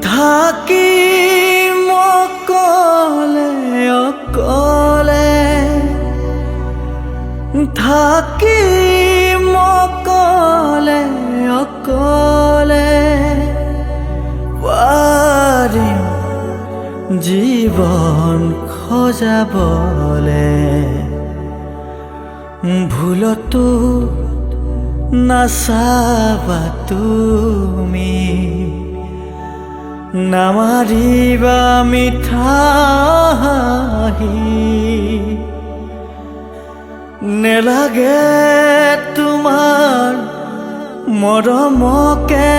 থাকিম অকলে অকলে থাকিম অকলে অকলে পাৰিম জীৱন সজাবলে ভুলতো নাচাবা তুমি নামাৰিবা মিঠা হাঁহি নেলাগে তোমাৰ মৰমকে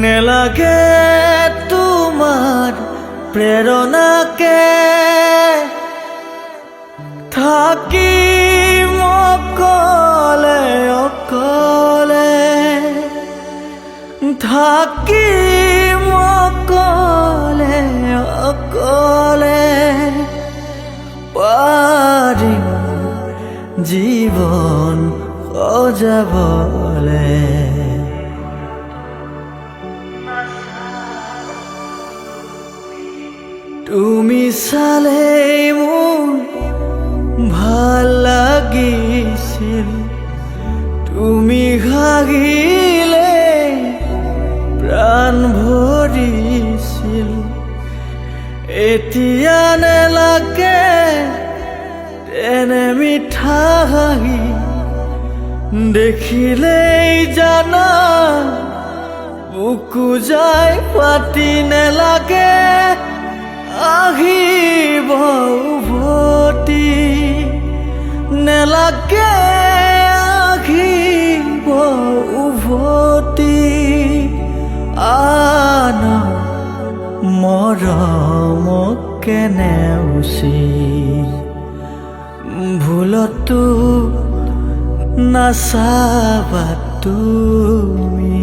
নেলাগে তোমাৰ প্ৰেৰণাকে থাকিম অকলে অকলে থাকিম অকলে অকলে পাৰিম জীৱন সজাবলে তুমি চালেই মোৰ ভাল লাগিছিল তুমি হাগিলে প্ৰাণ ভৰিছিল এতিয়া নেলাগে এনে মিঠা হাঁহি দেখিলেই জানা বুকু যায় পাতি নেলাগে আহিব উভতি নেলাগে আহিব উভতি আন মৰমকে নেওচি ভুলতো নাচাবা তুমি